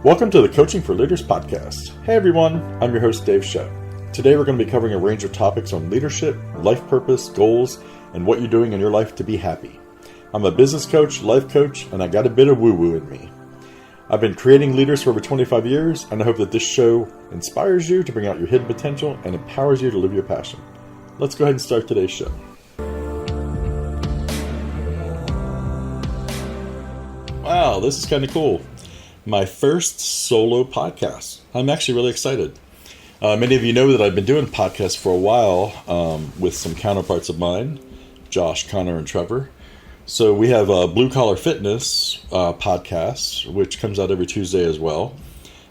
Welcome to the Coaching for Leaders podcast. Hey everyone, I'm your host Dave Shepp. Today we're going to be covering a range of topics on leadership, life purpose, goals, and what you're doing in your life to be happy. I'm a business coach, life coach, and I got a bit of woo-woo in me. I've been creating leaders for over 25 years, and I hope that this show inspires you to bring out your hidden potential and empowers you to live your passion. Let's go ahead and start today's show. Wow, this is kind of cool. My first solo podcast. I'm actually really excited. Many of you know that I've been doing podcasts for a while with some counterparts of mine, Josh, Connor, and Trevor. So we have a Blue Collar Fitness podcast, which comes out every Tuesday as well.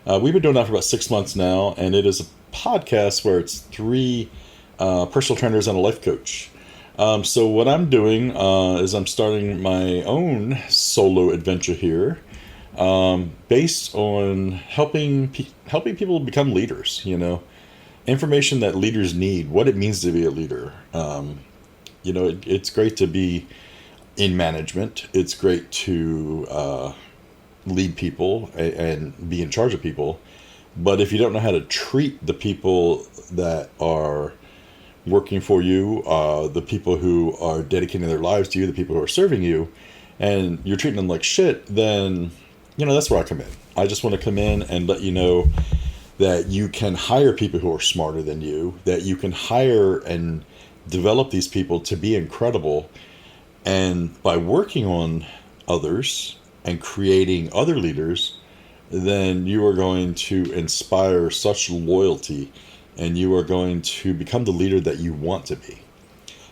We've been doing that for about 6 months now, and it is a podcast where it's three personal trainers and a life coach. So what I'm doing is I'm starting my own solo adventure here. Based on helping people become leaders, information that leaders need, what it means to be a leader. It's great to be in management. It's great to lead people and be in charge of people. But if you don't know how to treat the people that are working for you, the people who are dedicating their lives to you, the people who are serving you, and you're treating them like shit, then that's where I come in. I just want to come in and let you know that you can hire people who are smarter than you, that you can hire and develop these people to be incredible. And by working on others and creating other leaders, then you are going to inspire such loyalty and you are going to become the leader that you want to be.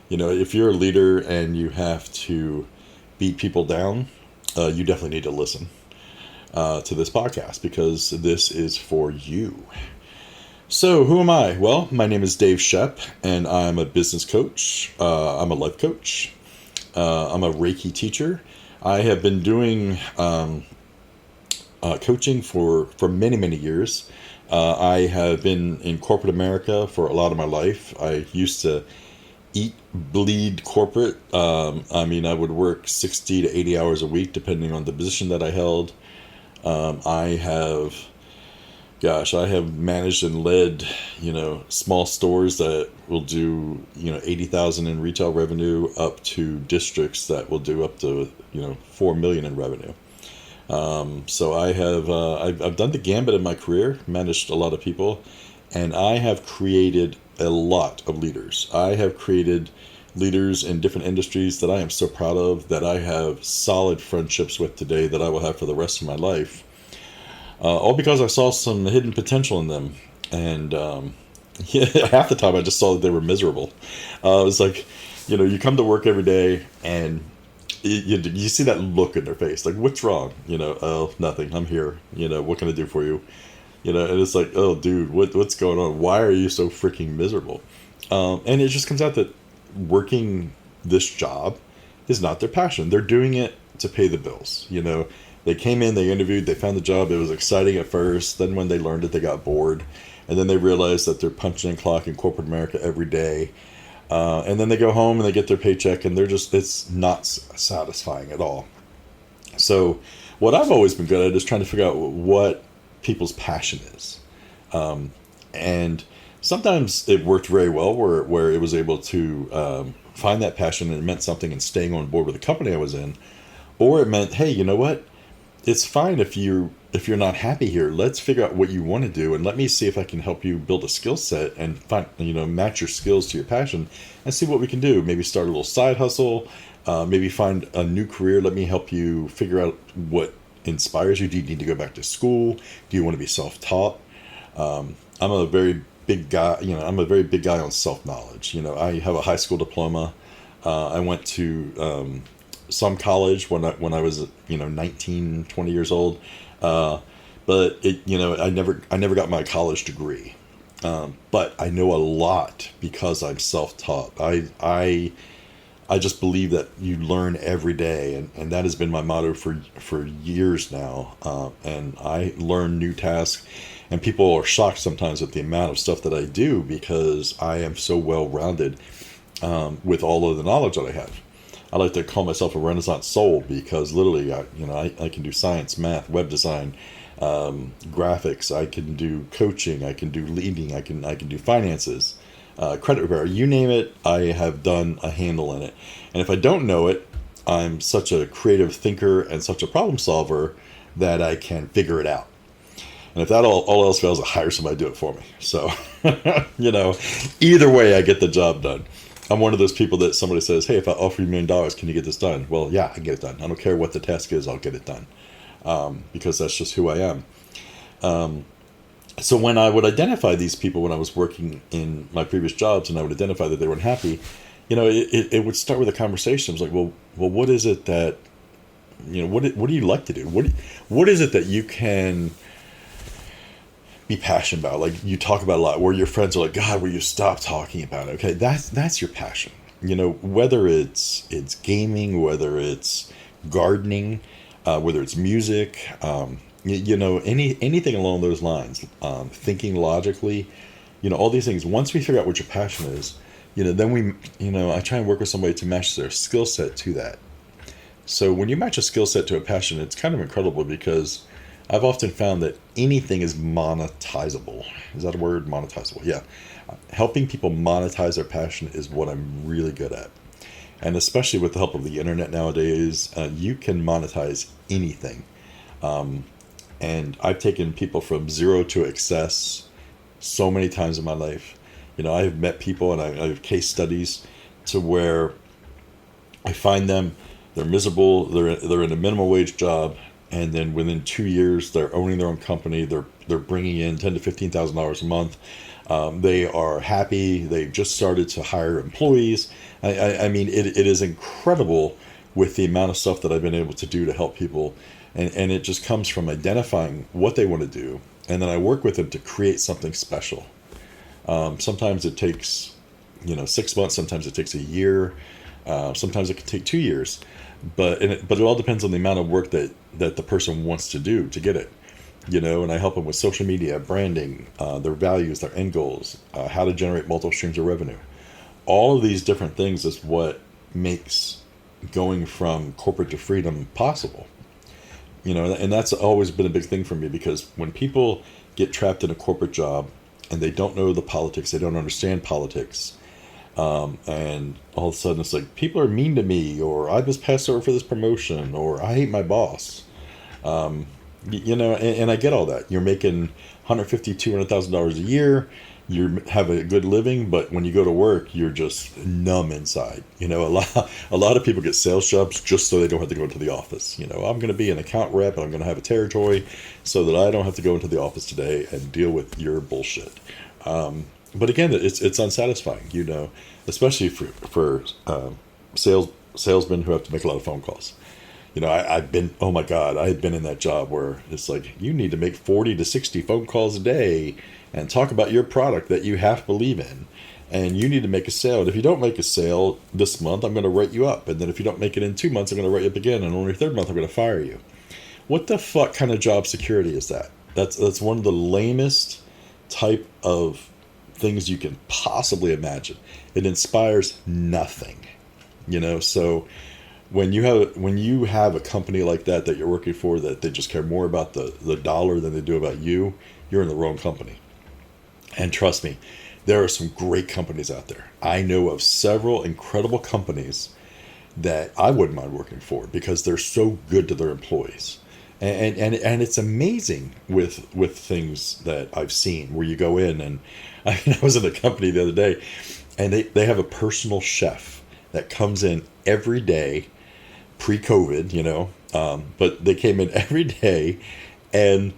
If you're a leader and you have to beat people down, you definitely need to listen to this podcast, because this is for you. So who am I? Well, my name is Dave Shepp, and I'm a business coach. I'm a life coach. I'm a Reiki teacher. I have been doing coaching for many, many years. I have been in corporate America for a lot of my life. I used to eat, bleed corporate. I would work 60 to 80 hours a week, depending on the position that I held. I have managed and led, small stores that will do, 80,000 in retail revenue, up to districts that will do up to, 4 million in revenue. So I've done the gambit in my career, managed a lot of people, and I have created a lot of leaders. I have created leaders in different industries that I am so proud of, that I have solid friendships with today, that I will have for the rest of my life. All because I saw some hidden potential in them. And half the time I just saw that they were miserable. It was like, you come to work every day and you see that look in their face. Like, what's wrong? Oh, nothing. I'm here. What can I do for you? And it's like, oh, dude, what's going on? Why are you so freaking miserable? And it just comes out that working this job is not their passion. They're doing it to pay the bills. They came in, they interviewed, they found the job. It was exciting at first. Then when they learned it, they got bored. And then they realized that they're punching and clocking corporate America every day. And then they go home and they get their paycheck, and it's not satisfying at all. So what I've always been good at is trying to figure out what people's passion is. And sometimes it worked very well where it was able to find that passion, and it meant something in staying on board with the company I was in. Or it meant, hey, you know what? It's fine if you're not happy here. Let's figure out what you want to do, and let me see if I can help you build a skill set and find, match your skills to your passion, and see what we can do. Maybe start a little side hustle, maybe find a new career. Let me help you figure out what inspires you. Do you need to go back to school? Do you want to be self-taught? I'm a very big guy. I'm a very big guy on self-knowledge. I have a high school diploma. I went to some college when I was 19, 20 years old, but I never got my college degree, but I know a lot because I'm self-taught. I just believe that you learn every day, and that has been my motto for years now, and I learn new tasks, and people are shocked sometimes at the amount of stuff that I do, because I am so well-rounded with all of the knowledge that I have. I like to call myself a Renaissance soul because literally, I can do science, math, web design, graphics. I can do coaching. I can do leading. I can do finances, credit repair. You name it, I have done a handle in it. And if I don't know it, I'm such a creative thinker and such a problem solver that I can figure it out. And if that all else fails, I hire somebody to do it for me. So, either way, I get the job done. I'm one of those people that somebody says, hey, if I offer you $1,000,000, can you get this done? Well, yeah, I get it done. I don't care what the task is, I'll get it done. Because that's just who I am. So when I would identify these people when I was working in my previous jobs and I would identify that they weren't happy, it would start with a conversation. I was like, well, what is it that, what do you like to do? What is it that you can be passionate about? Like you talk about a lot where your friends are like, God, will you stop talking about it? Okay. That's your passion, whether it's gaming, whether it's gardening, whether it's music, anything along those lines, thinking logically, all these things. Once we figure out what your passion is, then I try and work with somebody to match their skill set to that. So when you match a skill set to a passion, it's kind of incredible because I've often found that anything is monetizable. Is that a word? Monetizable. Yeah. Helping people monetize their passion is what I'm really good at. And especially with the help of the internet nowadays, you can monetize anything. And I've taken people from zero to excess so many times in my life. I've met people and I have case studies to where I find them, they're miserable, they're in a minimum wage job, and then within 2 years they're owning their own company, they're bringing in $10,000 to $15,000 a month. They are happy. They've just started to hire employees. I mean, it is incredible with the amount of stuff that I've been able to do to help people. And it just comes from identifying what they want to do. And then I work with them to create something special. Sometimes it takes, 6 months. Sometimes it takes a year. Sometimes it can take 2 years. But it all depends on the amount of work that the person wants to do to get it. And I help them with social media, branding, their values, their end goals, how to generate multiple streams of revenue. All of these different things is what makes going from corporate to freedom possible. And that's always been a big thing for me because when people get trapped in a corporate job and they don't know the politics, they don't understand politics, and all of a sudden it's like, people are mean to me, or I was passed over for this promotion, or I hate my boss. And I get all that. You're making $150,000, $200,000 a year. You have a good living, but when you go to work, you're just numb inside. A lot of people get sales jobs just so they don't have to go into the office. I'm going to be an account rep and I'm going to have a territory so that I don't have to go into the office today and deal with your bullshit. But again, it's unsatisfying, especially for salesmen who have to make a lot of phone calls. I've been, oh my God, I had been in that job where it's like, you need to make 40 to 60 phone calls a day and talk about your product that you half believe in. And you need to make a sale. And if you don't make a sale this month, I'm going to write you up. And then if you don't make it in 2 months, I'm going to write you up again. And on your third month, I'm going to fire you. What the fuck kind of job security is that? That's one of the lamest type of things you can possibly imagine. It inspires nothing, so when you have a company like that you're working for, that they just care more about the dollar than they do about you, you're in the wrong company. And trust me, there are some great companies out there. I know of several incredible companies that I wouldn't mind working for because they're so good to their employees. And it's amazing with things that I've seen where you go in and I was in a company the other day and they have a personal chef that comes in every day pre-COVID, but they came in every day and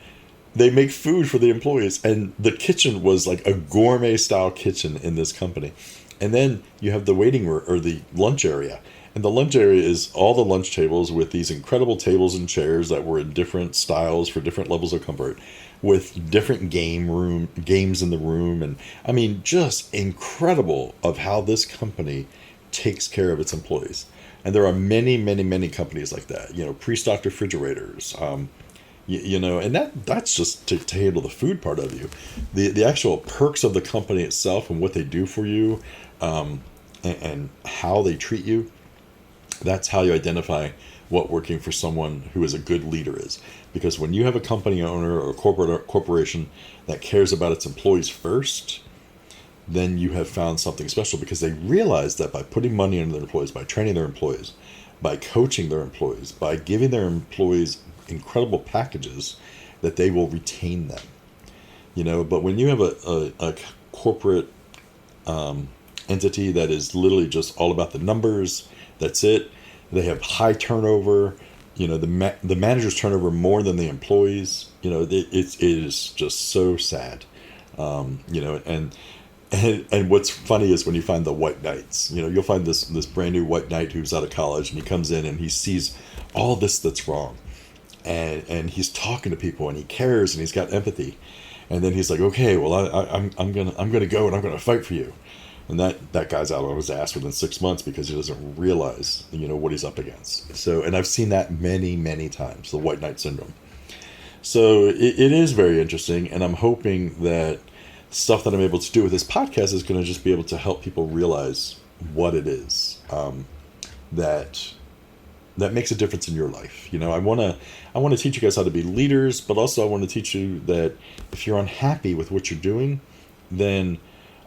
they make food for the employees. And the kitchen was like a gourmet style kitchen in this company. And then you have the waiting room or the lunch area. And the lunch area is all the lunch tables with these incredible tables and chairs that were in different styles for different levels of comfort, with different games in the room. And I mean, just incredible of how this company takes care of its employees. And there are many, many, many companies like that, pre-stocked refrigerators, and that's just to handle the food part of you. The actual perks of the company itself and what they do for you, and how they treat you, That's how you identify what working for someone who is a good leader is. Because when you have a company owner or a corporation that cares about its employees first, then you have found something special, because they realize that by putting money into their employees, by training their employees, by coaching their employees, by giving their employees incredible packages, that they will retain them. But when you have a corporate entity that is literally just all about the numbers, that's it. They have high turnover. The managers turn over more than the employees. It is just so sad. And what's funny is when you find the white knights. You'll find this brand new white knight who's out of college, and he comes in and he sees all this that's wrong, and he's talking to people, and he cares, and he's got empathy, and then he's like, okay, well, I'm gonna go and I'm gonna fight for you, and that guy's out on his ass within 6 months because he doesn't realize what he's up against. So, and I've seen that many times, the white knight syndrome. So it is very interesting, and I'm hoping that stuff that I'm able to do with this podcast is going to just be able to help people realize what it is that makes a difference in your life. I want to teach you guys how to be leaders, but also I want to teach you that if you're unhappy with what you're doing, then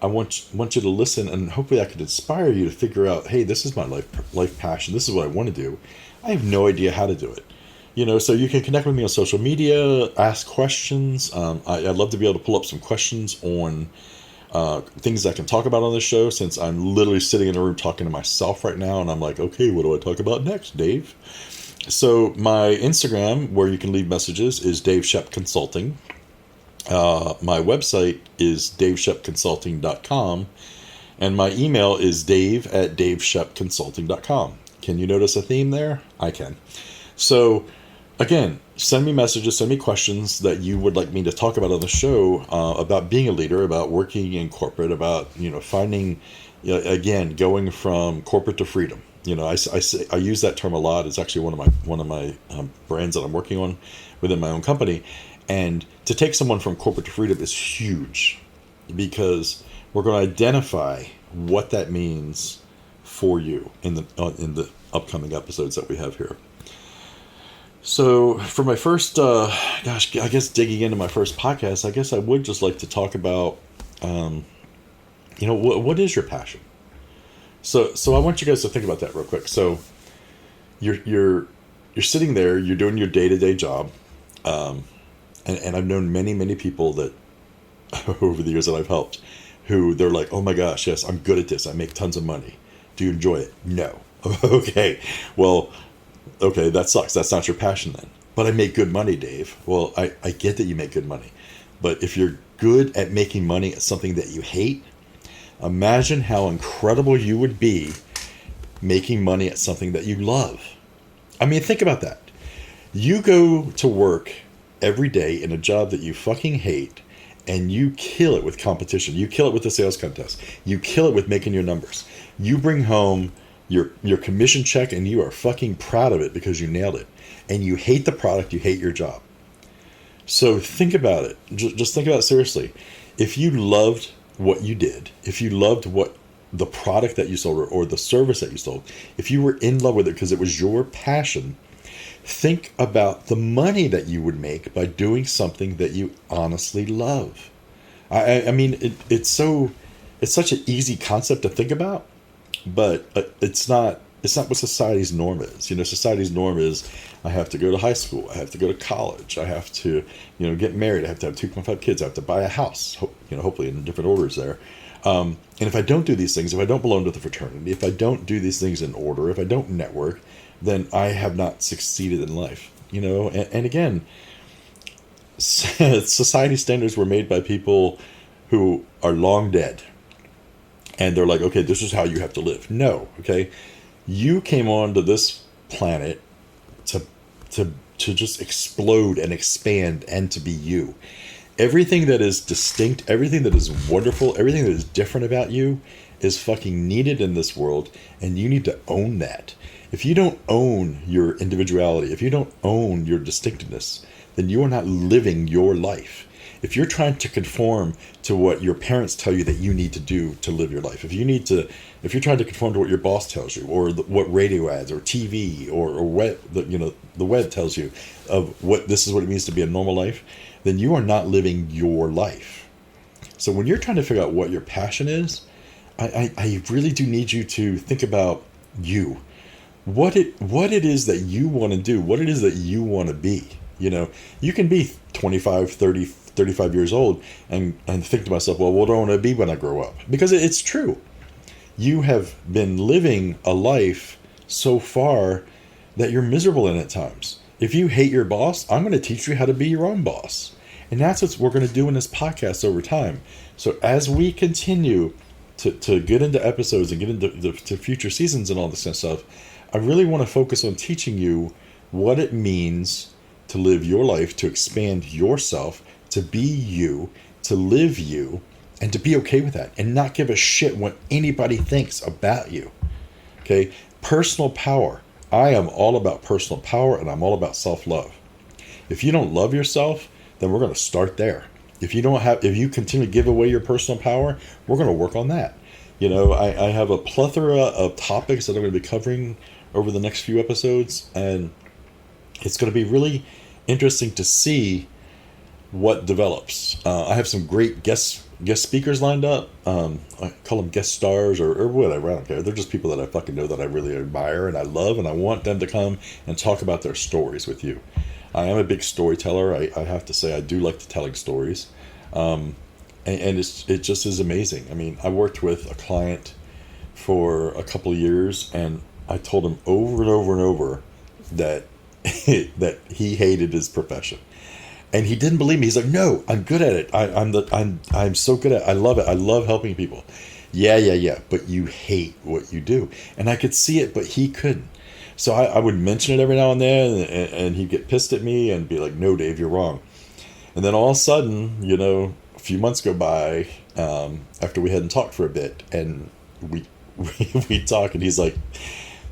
I want you to listen, and hopefully I could inspire you to figure out, hey, this is my life passion. This is what I want to do. I have no idea how to do it. So you can connect with me on social media, ask questions. I'd love to be able to pull up some questions on things I can talk about on this show, since I'm literally sitting in a room talking to myself right now, and I'm like, okay, what do I talk about next, Dave? So my Instagram, where you can leave messages, is Dave Shepp Consulting. My website is davesheppconsulting.com, and my email is dave@davesheppconsulting.com. Can you notice a theme there? I can. So, again, send me messages, send me questions that you would like me to talk about on the show, about being a leader, about working in corporate, about, finding, again, going from corporate to freedom. I use that term a lot. It's actually one of my brands that I'm working on within my own company. And to take someone from corporate to freedom is huge, because we're going to identify what that means for you in the upcoming episodes that we have here. So for my first, I guess digging into my first podcast, I guess I would just like to talk about, what is your passion? So I want you guys to think about that real quick. So you're sitting there, you're doing your day-to-day job, and I've known many people that over the years that I've helped, who they're like, oh my gosh, yes, I'm good at this. I make tons of money. Do you enjoy it? No. Okay. Well, okay, that sucks. That's not your passion then. But I make good money, Dave. Well, I get that you make good money. But if you're good at making money at something that you hate, imagine how incredible you would be making money at something that you love. I mean, think about that. You go to work every day in a job that you fucking hate, and you kill it with competition. You kill it with the sales contest. You kill it with making your numbers. You bring home your commission check, and you are fucking proud of it because you nailed it. And you hate the product, you hate your job. So think about it. Just think about it seriously. If you loved what you did, if you loved what the product that you sold or the service that you sold, if you were in love with it because it was your passion, think about the money that you would make by doing something that you honestly love. I mean, it's such an easy concept to think about, but it's not what society's norm is. Society's norm is I have to go to high school, I have to go to college, I have to, get married, I have to have 2.5 kids, I have to buy a house, hopefully in different orders there. And if I don't do these things, if I don't belong to the fraternity, if I don't do these things in order, if I don't network, then I have not succeeded in life. And again, society standards were made by people who are long dead. And they're like, okay, this is how you have to live. No, okay? You came onto this planet to just explode and expand and to be you. Everything that is distinct, everything that is wonderful, everything that is different about you is fucking needed in this world, and you need to own that. If you don't own your individuality, if you don't own your distinctiveness, then you are not living your life. If you're trying to conform to what your parents tell you that you need to do to live your life, if you're trying to conform to what your boss tells you, or what radio ads or TV or web, the web tells you of what this is what it means to be a normal life, then you are not living your life. So when you're trying to figure out what your passion is, I really do need you to think about you, what it is that you want to do, what it is that you want to be. You can be 25, 30, 35 years old and think to myself, well, what do I want to be when I grow up? Because it's true. You have been living a life so far that you're miserable in at times. If you hate your boss, I'm going to teach you how to be your own boss. And that's what we're going to do in this podcast over time. So as we continue to get into episodes and get into to future seasons and all this kind of stuff, I really want to focus on teaching you what it means to live your life, to expand yourself, to be you, to live you, and to be okay with that and not give a shit what anybody thinks about you. Okay? Personal power. I am all about personal power, and I'm all about self-love. If you don't love yourself, then we're going to start there. If you continue to give away your personal power, we're going to work on that. I have a plethora of topics that I'm going to be covering over the next few episodes, and it's going to be really interesting to see what develops. I have some great guest speakers lined up. I call them guest stars or whatever. I don't care. They're just people that I fucking know that I really admire and I love, and I want them to come and talk about their stories with you. I am a big storyteller. I have to say I do like telling stories, and it just is amazing. I mean, I worked with a client for a couple of years, and I told him over and over and over that that he hated his profession. And he didn't believe me. He's like, no, I'm good at it. I'm so good at it. I love it. I love helping people. Yeah. But you hate what you do. And I could see it, but he couldn't. So I would mention it every now and then, and he'd get pissed at me and be like, no, Dave, you're wrong. And then all of a sudden, a few months go by after we hadn't talked for a bit, and we talk, and he's like,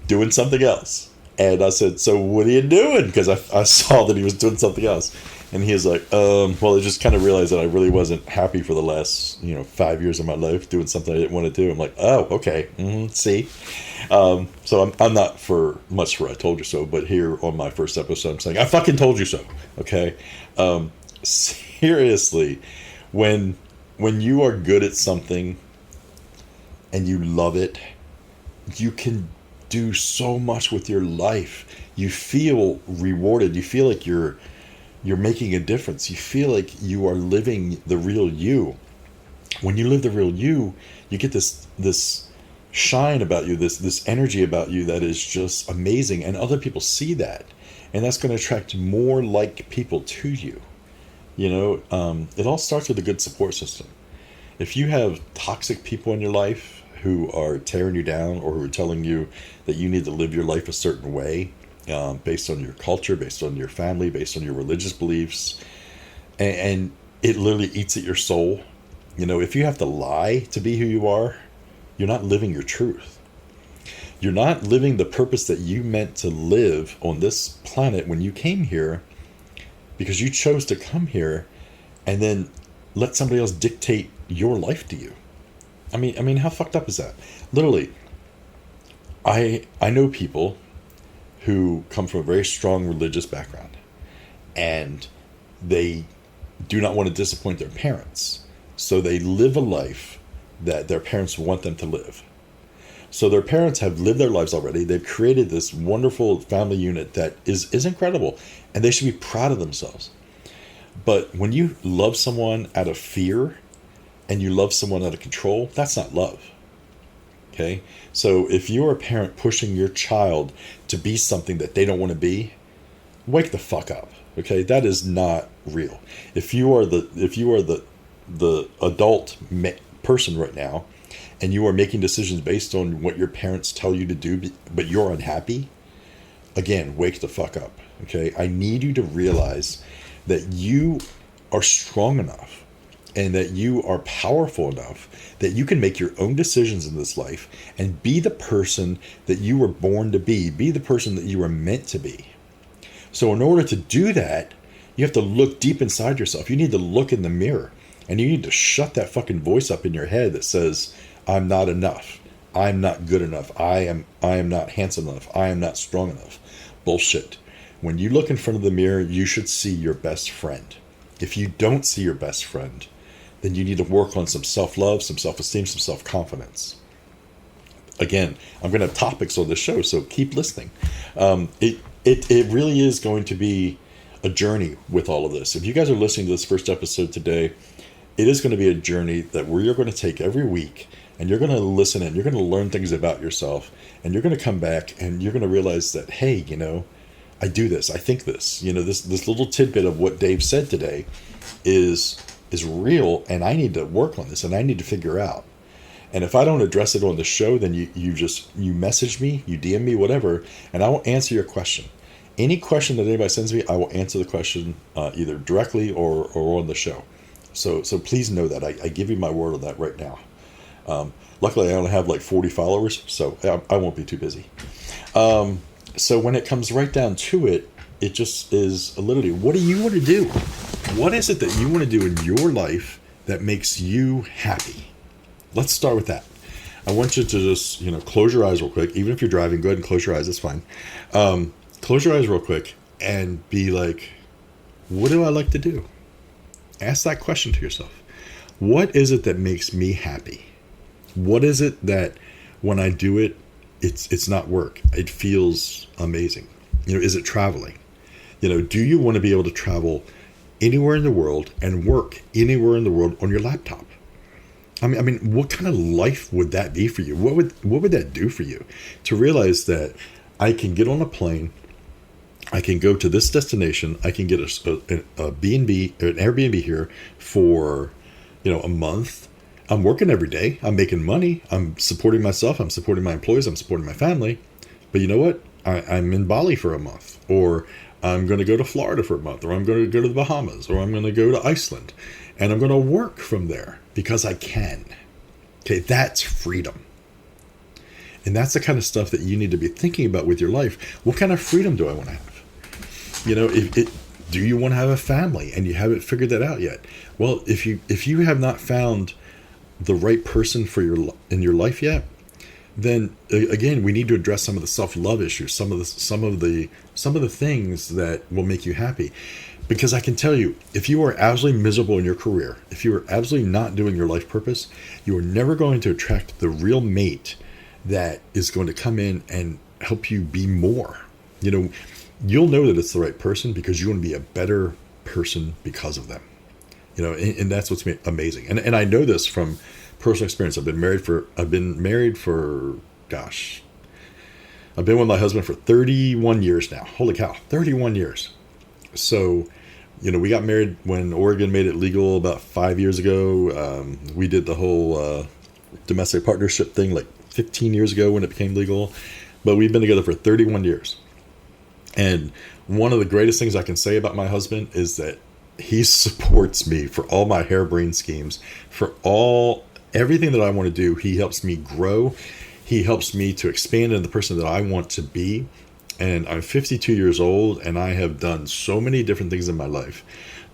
doing something else. And I said, so what are you doing? Because I saw that he was doing something else. And he was like, well, I just kind of realized that I really wasn't happy for the last, 5 years of my life doing something I didn't want to do. I'm like, oh, okay. See? So I'm not for much for I told you so, but here on my first episode, I'm saying, I fucking told you so. Okay. Seriously, when you are good at something and you love it, you can do so much with your life. You feel rewarded. You feel like you're making a difference. You feel like you are living the real you. When you live the real you, you get this shine about you, this energy about you that is just amazing, and other people see that, and that's going to attract more like people to you. It all starts with a good support system. If you have toxic people in your life who are tearing you down, or who are telling you that you need to live your life a certain way, based on your culture, based on your family, based on your religious beliefs, and it literally eats at your soul. If you have to lie to be who you are, you're not living your truth. You're not living the purpose that you meant to live on this planet when you came here, because you chose to come here and then let somebody else dictate your life to you. I mean, how fucked up is that? Literally, I know people who come from a very strong religious background, and they do not want to disappoint their parents. So they live a life that their parents want them to live. So their parents have lived their lives already. They've created this wonderful family unit that is incredible, and they should be proud of themselves. But when you love someone out of fear and you love someone out of control, that's not love. Okay? So if you're a parent pushing your child to be something that they don't want to be, wake the fuck up. Okay? That is not real. If you are the adult person right now, and you are making decisions based on what your parents tell you to do, but you're unhappy, again, wake the fuck up. Okay? I need you to realize that you are strong enough and that you are powerful enough that you can make your own decisions in this life and be the person that you were born to be the person that you were meant to be. So in order to do that, You have to look deep inside yourself. You need to look in the mirror, and you need to shut that fucking voice up in your head that says, I'm not enough. I'm not good enough. I am not handsome enough. I am not strong enough. Bullshit. When you look in front of the mirror, you should see your best friend. If you don't see your best friend, then you need to work on some self-love, some self-esteem, some self-confidence. Again, I'm going to have topics on this show, so keep listening. It really is going to be a journey with all of this. If you guys are listening to this first episode today, it is going to be a journey that you're going to take every week, and you're going to listen and you're going to learn things about yourself, and you're going to come back and you're going to realize that, hey, I do this, I think this, this little tidbit of what Dave said today is real, and I need to work on this, and I need to figure out. And if I don't address it on the show, then you message me, you DM me, whatever, and I will answer your question. Any question that anybody sends me, I will answer the question either directly or on the show. So please know that. I give you my word on that right now. Luckily, I only have like 40 followers, so I won't be too busy. So when it comes right down to it, it just is literally, what do you want to do? What is it that you want to do in your life that makes you happy? Let's start with that. I want you to just, close your eyes real quick. Even if you're driving, go ahead and close your eyes. That's fine. Close your eyes real quick and be like, what do I like to do? Ask that question to yourself. What is it that makes me happy? What is it that when I do it, it's not work? It feels amazing. Is it traveling? Do you want to be able to travel anywhere in the world and work anywhere in the world on your laptop? I mean, what kind of life would that be for you? What would that do for you? To realize that I can get on a plane, I can go to this destination, I can get a B&B, an Airbnb here for, a month. I'm working every day. I'm making money. I'm supporting myself. I'm supporting my employees. I'm supporting my family. But you know what? I'm in Bali for a month, or I'm going to go to Florida for a month, or I'm going to go to the Bahamas, or I'm going to go to Iceland, and I'm going to work from there because I can. Okay, that's freedom. And that's the kind of stuff that you need to be thinking about with your life. What kind of freedom do I want to have? Do you want to have a family and you haven't figured that out yet? Well, if you have not found the right person in your life yet, then again, we need to address some of the self-love issues, some of the things that will make you happy. Because I can tell you, if you are absolutely miserable in your career, if you are absolutely not doing your life purpose, you are never going to attract the real mate that is going to come in and help you be more. You'll know that it's the right person because you want to be a better person because of them. And that's what's amazing. And I know this from personal experience. I've been married for, gosh, I've been with my husband for 31 years now. Holy cow, 31 years. So, we got married when Oregon made it legal about 5 years ago. We did the whole domestic partnership thing like 15 years ago when it became legal. But we've been together for 31 years. And one of the greatest things I can say about my husband is that he supports me for all my harebrained schemes, for everything that I want to do. He helps me grow. He helps me to expand into the person that I want to be. And I'm 52 years old, and I have done so many different things in my life.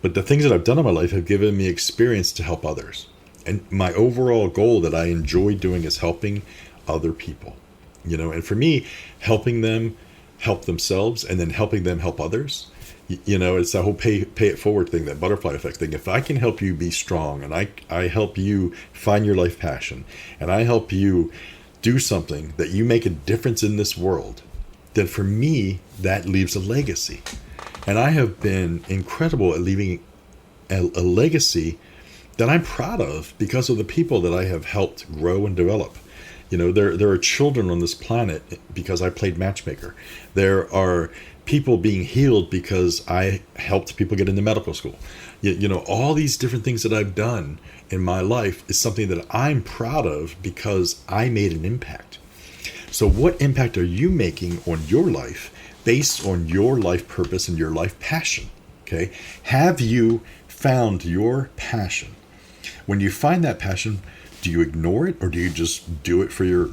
But the things that I've done in my life have given me experience to help others. And my overall goal that I enjoy doing is helping other people. And for me, helping them help themselves and then helping them help others. It's that whole pay it forward thing, that butterfly effect thing. If I can help you be strong, and I help you find your life passion, and I help you do something that you make a difference in this world, then for me, that leaves a legacy. And I have been incredible at leaving a legacy that I'm proud of because of the people that I have helped grow and develop. There are children on this planet because I played matchmaker. There are people being healed because I helped people get into medical school. All these different things that I've done in my life is something that I'm proud of because I made an impact. So what impact are you making on your life based on your life purpose and your life passion? Okay. Have you found your passion? When you find that passion, Do you ignore it, or do you just do it for your,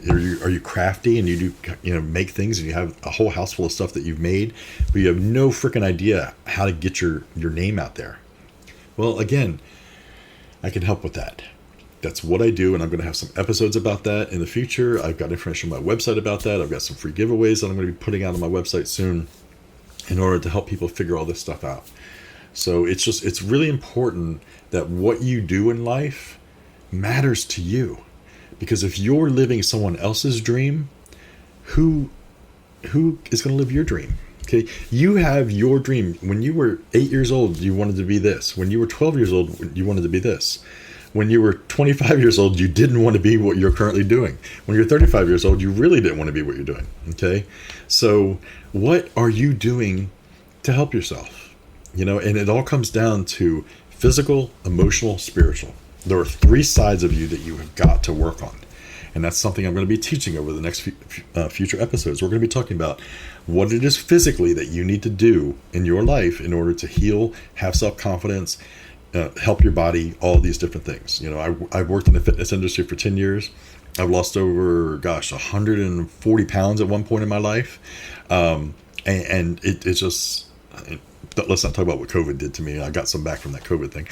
are you crafty and you do, make things, and you have a whole house full of stuff that you've made, but you have no freaking idea how to get your name out there? Well, again, I can help with that. That's what I do, and I'm going to have some episodes about that in the future. I've got information on my website about that. I've got some free giveaways that I'm going to be putting out on my website soon in order to help people figure all this stuff out. So it's really important that what you do in life matters to you. Because if you're living someone else's dream, who is going to live your dream? Okay, you have your dream. When you were 8 years old, you wanted to be this. When you were 12 years old, you wanted to be this. When you were 25 years old, you didn't want to be what you're currently doing. When you're 35 years old, you really didn't want to be what you're doing. Okay, so what are you doing to help yourself? And it all comes down to physical, emotional, spiritual. There are 3 sides of you that you have got to work on. And that's something I'm going to be teaching over the next future episodes. We're going to be talking about what it is physically that you need to do in your life in order to heal, have self-confidence, help your body, all these different things. I've worked in the fitness industry for 10 years. I've lost over, 140 pounds at one point in my life. And it's just... Let's not talk about what COVID did to me. I got some back from that COVID thing,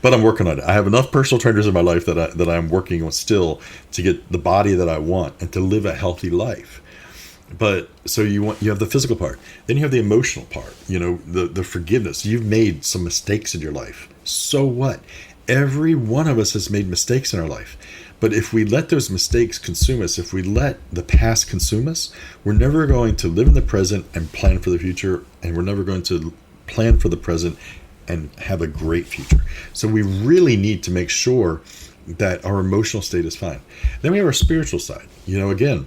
but I'm working on it. I have enough personal trainers in my life that I'm working on still to get the body that I want and to live a healthy life. But so you have the physical part, then you have the emotional part. The forgiveness. You've made some mistakes in your life. So what? Every one of us has made mistakes in our life. But if we let those mistakes consume us, if we let the past consume us, we're never going to live in the present and plan for the future, and we're never going to plan for the present and have a great future. So we really need to make sure that our emotional state is fine. Then we have our spiritual side. Again,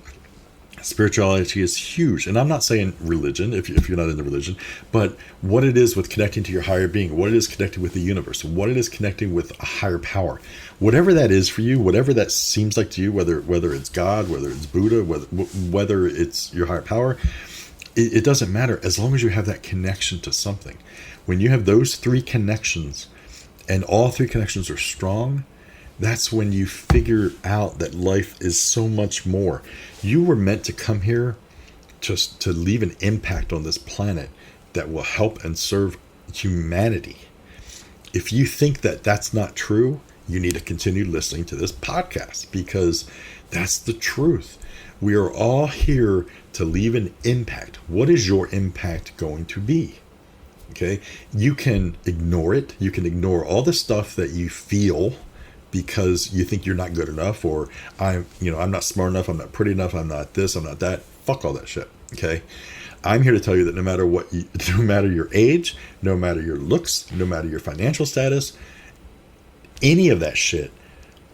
spirituality is huge. And I'm not saying religion, if you're not into religion, but what it is with connecting to your higher being, what it is connecting with the universe, what it is connecting with a higher power. Whatever that is for you, whatever that seems like to you, whether it's God, whether it's Buddha, whether it's your higher power, it doesn't matter as long as you have that connection to something. When you have those 3 connections and all 3 connections are strong, that's when you figure out that life is so much more. You were meant to come here just to leave an impact on this planet that will help and serve humanity. If you think that that's not true, you need to continue listening to this podcast, because that's the truth. We are all here to leave an impact. What is your impact going to be? Okay, you can ignore it. You can ignore all the stuff that you feel because you think you're not good enough, or I'm not smart enough, I'm not pretty enough, I'm not this, I'm not that. Fuck all that shit. Okay, I'm here to tell you that no matter your age, no matter your looks, no matter your financial status, any of that shit,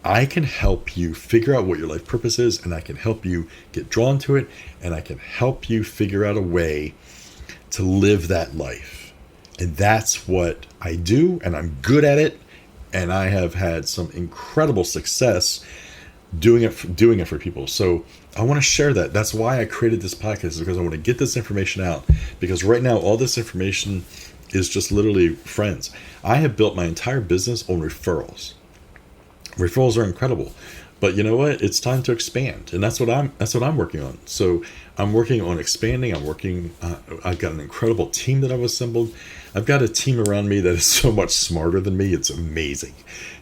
I can help you figure out what your life purpose is, and I can help you get drawn to it, and I can help you figure out a way to live that life. And that's what I do, and I'm good at it. And I have had some incredible success doing it for people. So I want to share that. That's why I created this podcast, is because I want to get this information out. Because right now, all this information is just literally friends. I have built my entire business on referrals. Referrals are incredible. But you know what? It's time to expand, and that's what I'm working on. So I'm working on expanding. I've got an incredible team that I've assembled. I've got a team around me that is so much smarter than me. It's amazing.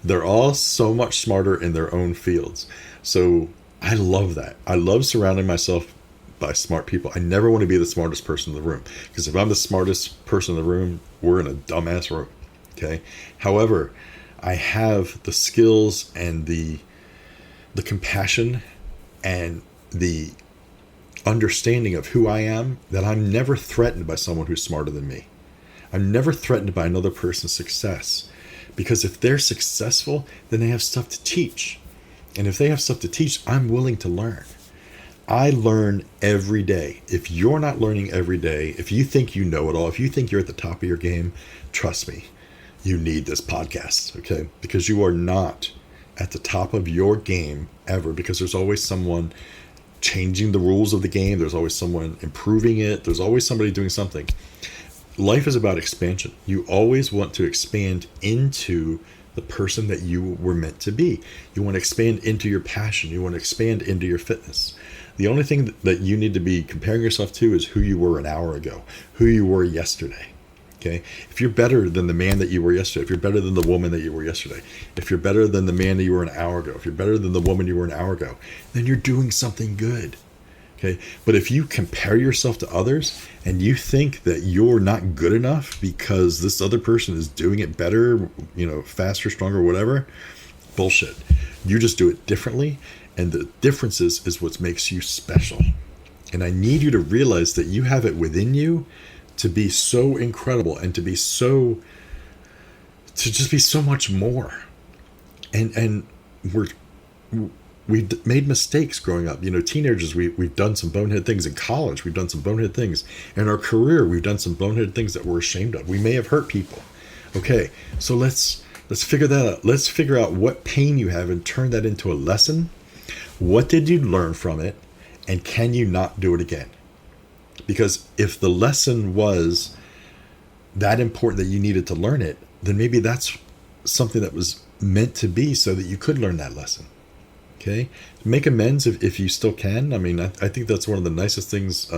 They're all so much smarter in their own fields. So I love that. I love surrounding myself by smart people. I never want to be the smartest person in the room, because if I'm the smartest person in the room, we're in a dumbass room. Okay. However, I have the skills and the compassion and the understanding of who I am, that I'm never threatened by someone who's smarter than me. I'm never threatened by another person's success, because if they're successful, then they have stuff to teach. And if they have stuff to teach, I'm willing to learn. I learn every day. If you're not learning every day, if you think you know it all, if you think you're at the top of your game, trust me, you need this podcast, okay? Because you are not at the top of your game ever, because there's always someone changing the rules of the game. There's always someone improving it. There's always somebody doing something. Life is about expansion. You always want to expand into the person that you were meant to be. You want to expand into your passion. You want to expand into your fitness. The only thing that you need to be comparing yourself to is who you were an hour ago, who you were yesterday. Okay? If you're better than the man that you were yesterday, if you're better than the woman that you were yesterday, if you're better than the man that you were an hour ago, if you're better than the woman you were an hour ago, then you're doing something good. Okay? But if you compare yourself to others and you think that you're not good enough because this other person is doing it better, faster, stronger, whatever, bullshit. You just do it differently, and the differences is what makes you special. And I need you to realize that you have it within you to be so incredible and to just be so much more. And we've made mistakes growing up. Teenagers, we've done some bonehead things. In college, we've done some bonehead things. In our career, we've done some bonehead things that we're ashamed of. We may have hurt people. Okay, so let's figure that out. Let's figure out what pain you have and turn that into a lesson. What did you learn from it? And can you not do it again? Because if the lesson was that important that you needed to learn it, then maybe that's something that was meant to be so that you could learn that lesson. Okay? Make amends if you still can. I mean, I think that's one of the nicest things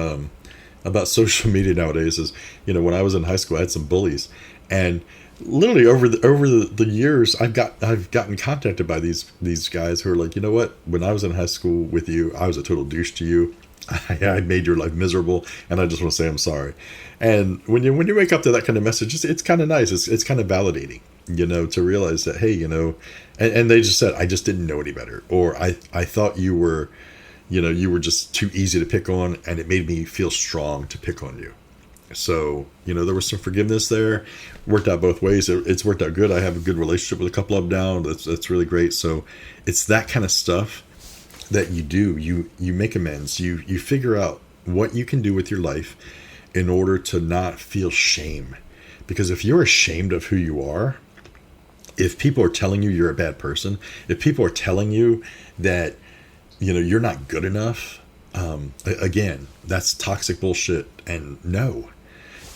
about social media nowadays is, when I was in high school, I had some bullies. And literally over the years, I've gotten contacted by these guys who are like, you know what? When I was in high school with you, I was a total douche to you. I made your life miserable, and I just want to say I'm sorry. And when you wake up to that kind of message, it's kind of nice. It's kind of validating, to realize that, hey, and they just said, I just didn't know any better, or I thought you were just too easy to pick on, and it made me feel strong to pick on you. So, there was some forgiveness there. Worked out both ways. It's worked out good. I have a good relationship with a couple of them now. That's really great. So it's that kind of stuff that you do. You make amends. You figure out what you can do with your life in order to not feel shame. Because if you're ashamed of who you are, if people are telling you you're a bad person, if people are telling you that, you're not good enough, again, that's toxic bullshit. And no,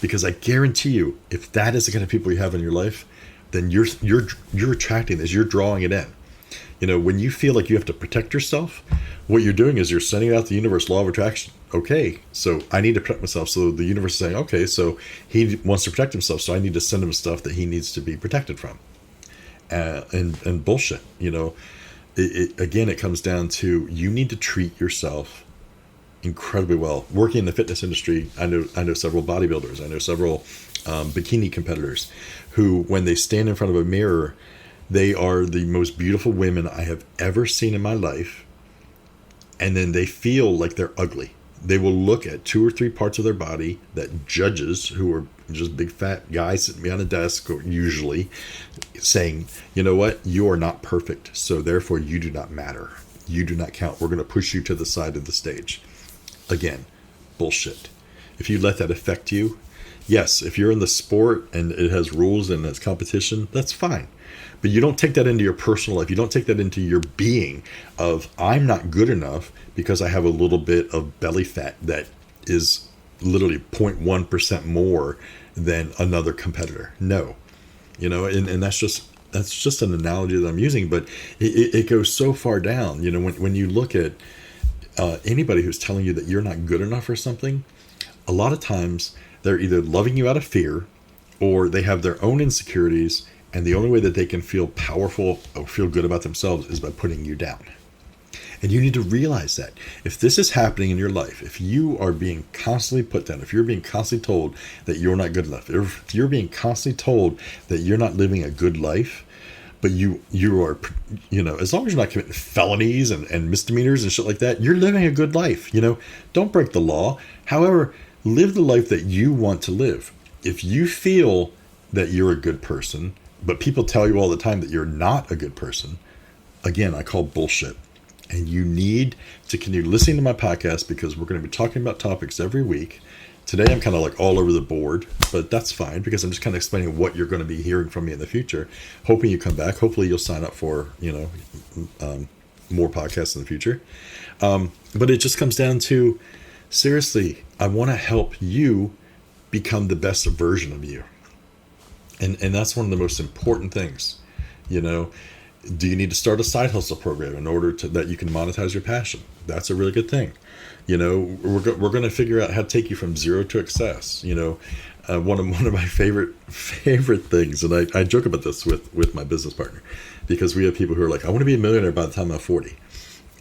because I guarantee you, if that is the kind of people you have in your life, then you're attracting this, you're drawing it in. When you feel like you have to protect yourself, what you're doing is you're sending out the universe law of attraction. Okay, so I need to protect myself. So the universe is saying, okay, so he wants to protect himself, so I need to send him stuff that he needs to be protected from. And bullshit, again, it comes down to you need to treat yourself incredibly well. Working in the fitness industry, I know several bodybuilders, I know several bikini competitors who, when they stand in front of a mirror, they are the most beautiful women I have ever seen in my life. And then they feel like they're ugly. They will look at 2 or 3 parts of their body that judges, who are just big fat guys sitting behind a desk, usually saying, you know what, you are not perfect. So therefore you do not matter. You do not count. We're going to push you to the side of the stage. Again, bullshit. If you let that affect you, yes, if you're in the sport and it has rules and it's competition, that's fine. But you don't take that into your personal life. You don't take that into your being of, I'm not good enough because I have a little bit of belly fat that is literally 0.1% more than another competitor. No. And that's just an analogy that I'm using, but it goes so far down. When you look at anybody who's telling you that you're not good enough or something, a lot of times they're either loving you out of fear or they have their own insecurities. And the only way that they can feel powerful or feel good about themselves is by putting you down. And you need to realize that if this is happening in your life, if you are being constantly put down, if you're being constantly told that you're not good enough, if you're being constantly told that you're not living a good life, but you are, as long as you're not committing felonies and misdemeanors and shit like that, you're living a good life. Don't break the law. However, live the life that you want to live. If you feel that you're a good person, but people tell you all the time that you're not a good person, again, I call bullshit. And you need to continue listening to my podcast because we're going to be talking about topics every week. Today, I'm kind of like all over the board, but that's fine because I'm just kind of explaining what you're going to be hearing from me in the future. Hoping you come back. Hopefully you'll sign up for, more podcasts in the future. But it just comes down to, seriously, I want to help you become the best version of you. And that's one of the most important things. You know, do you need to start a side hustle program in order to that you can monetize your passion? That's a really good thing. You know, we're going to figure out how to take you from zero to excess. You know, one of my favorite things, and I joke about this with my business partner, because we have people who are like, I want to be a millionaire by the time I'm 40,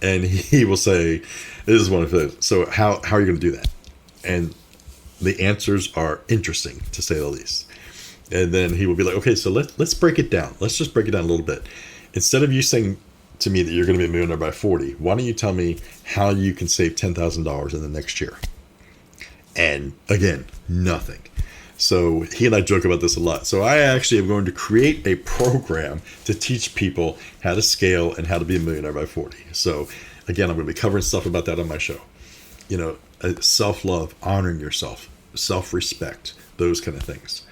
and he will say, this is one of those. So how are you going to do that? And the answers are interesting, to say the least. And then he will be like, okay, so let's break it down. Let's just break it down a little bit. Instead of you saying to me that you're going to be a millionaire by 40, why don't you tell me how you can save $10,000 in the next year? And again, nothing. So he and I joke about this a lot. So I actually am going to create a program to teach people how to scale and how to be a millionaire by 40. So again, I'm going to be covering stuff about that on my show. You know, self-love, honoring yourself, self-respect, those kind of things.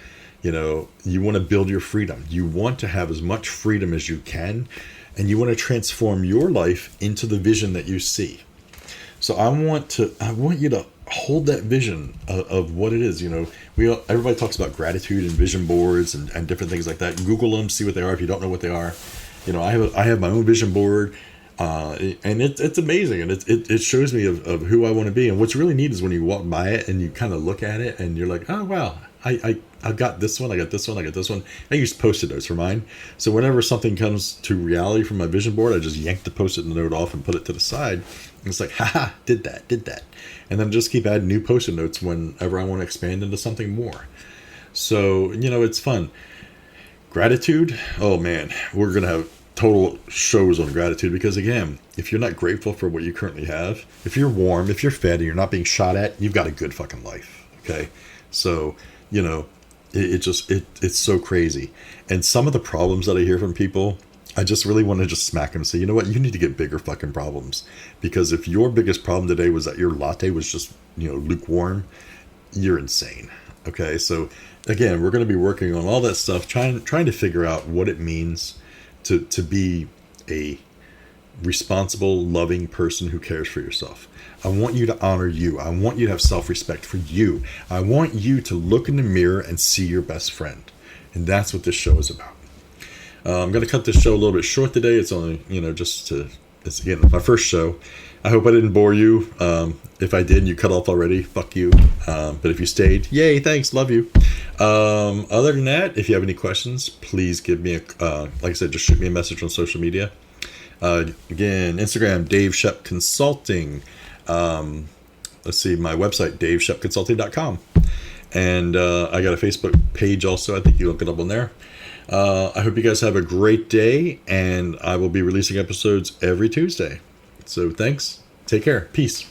You know, you want to build your freedom. You want to have as much freedom as you can, and you want to transform your life into the vision that you see. So I want you to hold that vision of what it is. You know, everybody talks about gratitude and vision boards and different things like that. Google them, see what they are if you don't know what they are. You know, I have my own vision board, and it's amazing, and it shows me of who I want to be. And what's really neat is when you walk by it and you kind of look at it and you're like, oh wow, I got this one, I got this one, I got this one. I use Post-it notes for mine. So whenever something comes to reality from my vision board, I just yank the Post-it note off and put it to the side. And it's like, haha, did that. And then just keep adding new Post-it notes whenever I want to expand into something more. So, you know, it's fun. Gratitude, oh man, we're going to have total shows on gratitude, because again, if you're not grateful for what you currently have, if you're warm, if you're fed, and you're not being shot at, you've got a good fucking life. Okay. So, you know, it's so crazy. And some of the problems that I hear from people, I just really want to just smack them and say, you know what, you need to get bigger fucking problems. Because if your biggest problem today was that your latte was just, you know, lukewarm, you're insane. Okay. So again, we're going to be working on all that stuff, trying to figure out what it means to be a responsible, loving person who cares for yourself. I want you to honor you. I want you to have self-respect for you. I want you to look in the mirror and see your best friend. And that's what this show is about. I'm going to cut this show a little bit short today. It's only, you know, it's again, my first show. I hope I didn't bore you. If I did and you cut off already, fuck you. But if you stayed, yay, thanks, love you. Other than that, if you have any questions, please give me like I said, just shoot me a message on social media. Again, Instagram, Dave Shepp Consulting. Let's see, my website, davesheppconsulting.com. And I got a Facebook page also. I think you look it up on there. I hope you guys have a great day, and I will be releasing episodes every Tuesday. So thanks. Take care. Peace.